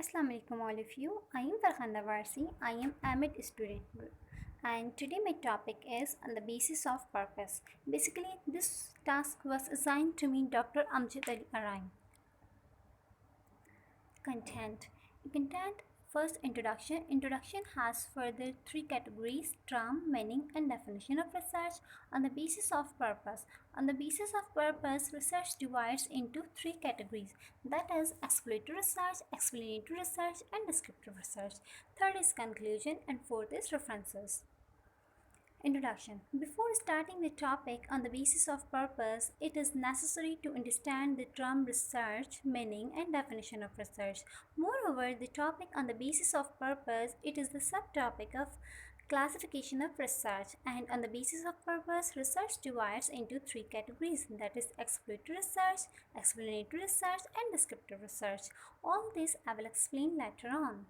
Assalamu alaikum all of you. I am Farhanda Varsi. I am Amjad student, and today my topic is on the basis of purpose. Basically, this task was assigned to me Dr. Amjad Ali Araim. Content. Content. First, introduction. Introduction has further three categories: term, meaning, and definition of research. On the basis of purpose. On the basis of purpose, research divides into three categories, that is exploitative research, explanatory research, and descriptive research. Third is conclusion, and fourth is references. Introduction. Before starting the topic on the basis of purpose, it is necessary to understand the term research, meaning, and definition of research. Moreover, the topic on the basis of purpose, it is the subtopic of classification of research, and on the basis of purpose, research divides into three categories, that is exploratory research, explanatory research, and descriptive research. All this I will explain later on.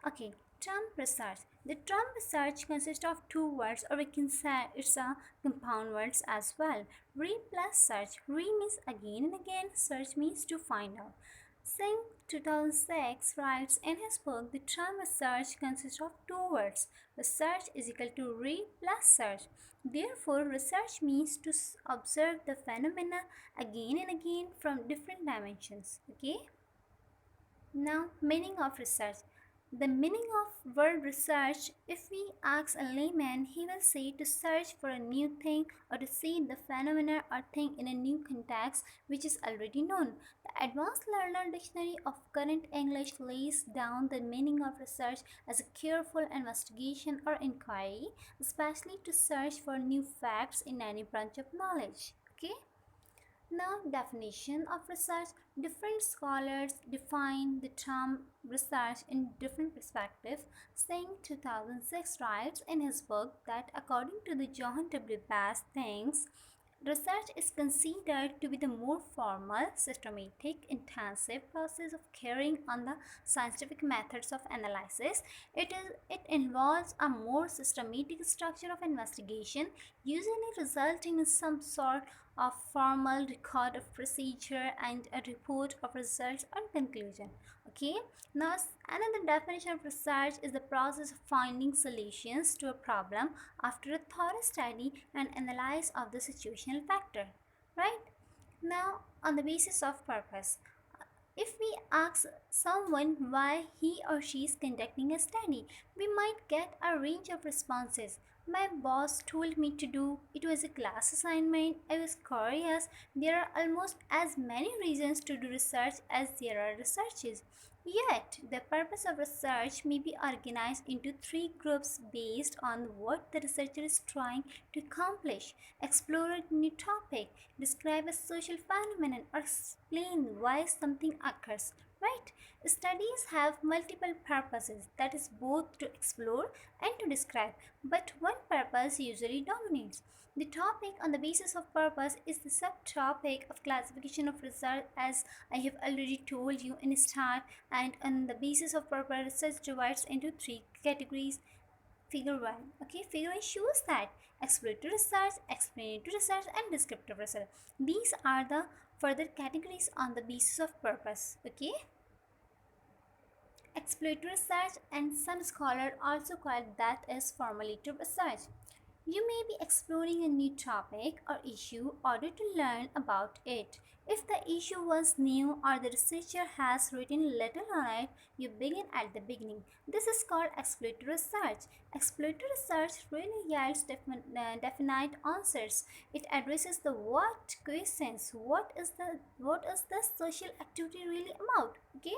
Okay, term research. The term research consists of two words, or we can say it's a compound words as well. Re plus search. Re means again and again, search means to find out. Singh 2006 writes in his book, the term research consists of two words. Research is equal to re plus search. Therefore, research means to observe the phenomena again and again from different dimensions. Okay. Now, meaning of research. The meaning of word research, if we ask a layman, he will say to search for a new thing or to see the phenomena or thing in a new context which is already known. The Advanced Learner Dictionary of Current English lays down the meaning of research as a careful investigation or inquiry, especially to search for new facts in any branch of knowledge. Okay? Now, definition of research. Different scholars define the term research in different perspectives. Singh 2006 writes in his book that according to the John W. Bass thinks, research is considered to be the more formal, systematic, intensive process of carrying on the scientific methods of analysis. It involves a more systematic structure of investigation, usually resulting in some sort of formal record of procedure and a report of results and conclusion. Okay, now another definition of research is the process of finding solutions to a problem after a thorough study and analysis of the situational factor. Right? Now, on the basis of purpose, if we ask someone why he or she is conducting a study, we might get a range of responses. My boss told me to do, it was a class assignment, I was curious. There are almost as many reasons to do research as there are researches. Yet, the purpose of research may be organized into three groups based on what the researcher is trying to accomplish: explore a new topic, describe a social phenomenon, or explain why something occurs. Right? Studies have multiple purposes, that is, both to explore and to describe, but one purpose usually dominates. The topic on the basis of purpose is the subtopic of classification of research, as I have already told you in start, and on the basis of purpose, research divides into three categories. Figure 1. Okay, figure 1 shows that exploratory research, explanatory research, and descriptive research. These are the further categories on the basis of purpose. Okay. Exploratory research, and some scholars also call that as formative research. You may be exploring a new topic or issue in order to learn about it. If the issue was new or the researcher has written little on it, you begin at the beginning. This is called exploratory research. Exploratory research really yields definite answers. It addresses the what questions. What is the social activity really about? Okay.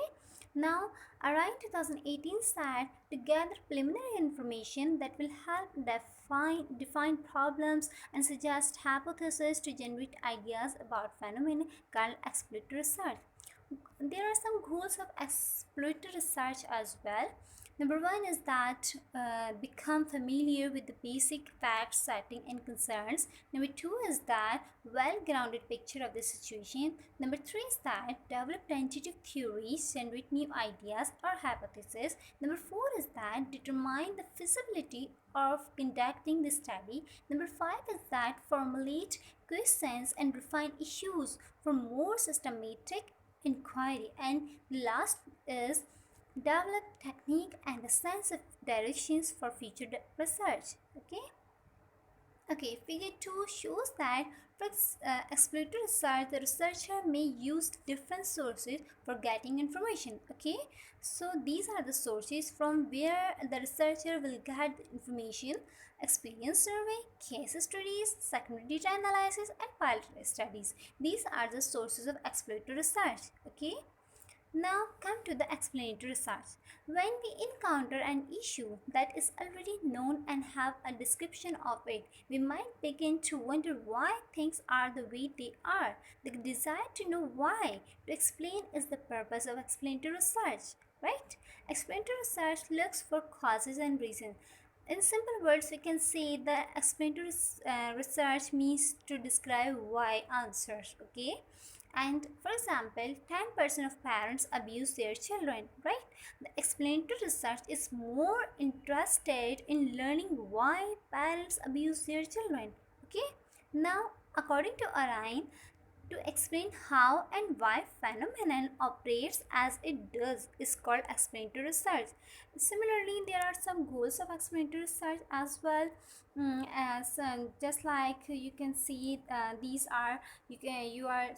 Now, around 2018 said to gather preliminary information that will help define problems and suggest hypotheses to generate ideas about phenomena called exploratory research. There are some goals of exploratory research as well. Number one is that become familiar with the basic facts, setting, and concerns. Number two is that well-grounded picture of the situation. Number three is that develop tentative theories, generate new ideas or hypotheses. Number four is that determine the feasibility of conducting the study. Number five is that formulate questions and refine issues for more systematic inquiry. And the last is develop technique and the sense of directions for future research. Okay. Okay, figure 2 shows that for exploratory research, the researcher may use different sources for getting information. Okay, so these are the sources from where the researcher will get the information: experience survey, case studies, secondary data analysis, and pilot studies. These are the sources of exploratory research. Okay. Now come to the explanatory research. When we encounter an issue that is already known and have a description of it, we might begin to wonder why things are the way they are. The desire to know why, to explain, is the purpose of explanatory research, right? Explanatory research looks for causes and reasons. In simple words, we can say that explanatory research means to describe why answers, okay? And for example, 10% of parents abuse their children, right? The explanatory research is more interested in learning why parents abuse their children, okay? Now, according to Arain, to explain how and why phenomenon operates as it does is called explanatory research. Similarly, there are some goals of explanatory research as well. As just like you can see, these are you are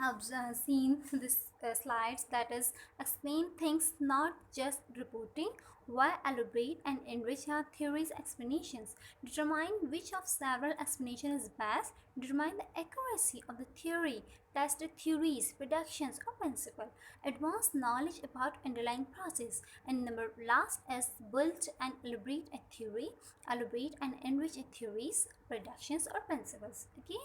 have seen this slides, that is explain things, not just reporting, why elaborate and enrich our theories explanations, determine which of several explanations is best, determine the accuracy of the theory, test the theories, predictions or principle, advance knowledge about underlying process, and number last is build and elaborate a theory, elaborate and enrich a theories, predictions or principles. Okay.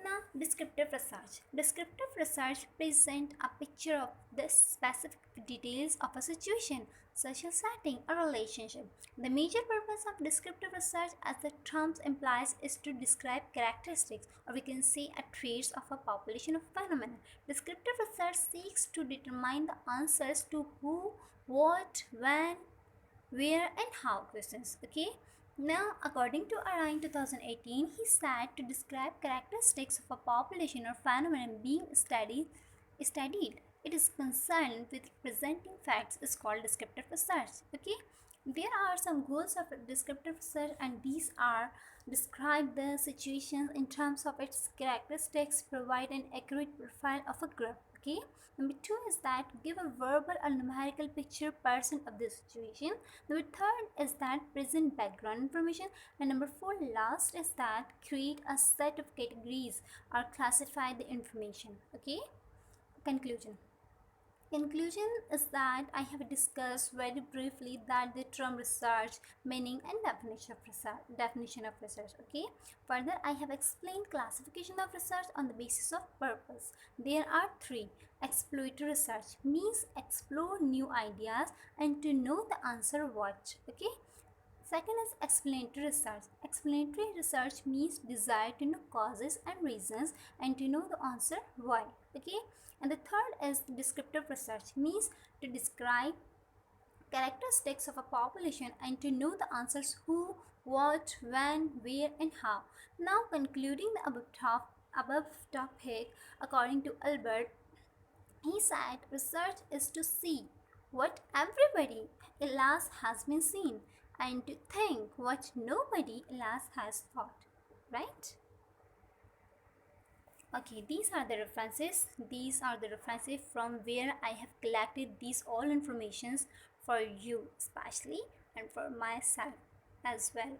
Now, descriptive research. Descriptive research presents a picture of the specific details of a situation, such as setting, a relationship. The major purpose of descriptive research, as the term implies, is to describe characteristics, or we can say a traits of a population of phenomena. Descriptive research seeks to determine the answers to who, what, when, where and how questions. Okay. Now, according to Arain 2018, he said to describe characteristics of a population or phenomenon being studied. It is concerned with presenting facts is called descriptive research. Okay. There are some goals of descriptive research, and these are: describe the situation in terms of its characteristics, provide an accurate profile of a group. Okay. Number two is that give a verbal or numerical picture person of the situation. Number third is that present background information. And number four last is that create a set of categories or classify the information. Okay. Conclusion. Conclusion is that I have discussed very briefly that the term research, meaning and definition of research. Okay. Further, I have explained classification of research on the basis of purpose. There are three. Exploratory research means explore new ideas and to know the answer what. Okay. Second is explanatory research. Explanatory research means desire to know causes and reasons and to know the answer why. Okay. And the third is descriptive research, means to describe characteristics of a population and to know the answers who, what, when, where and how. Now concluding the above topic, according to Albert, he said research is to see what everybody else has been seen and to think what nobody else has thought. Right? Okay, these are the references. These are the references from where I have collected these all informations for you especially and for myself as well.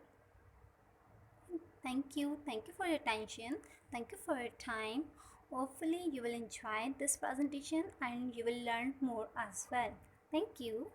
Thank you. Thank you for your attention. Thank you for your time. Hopefully you will enjoy this presentation and you will learn more as well. Thank you.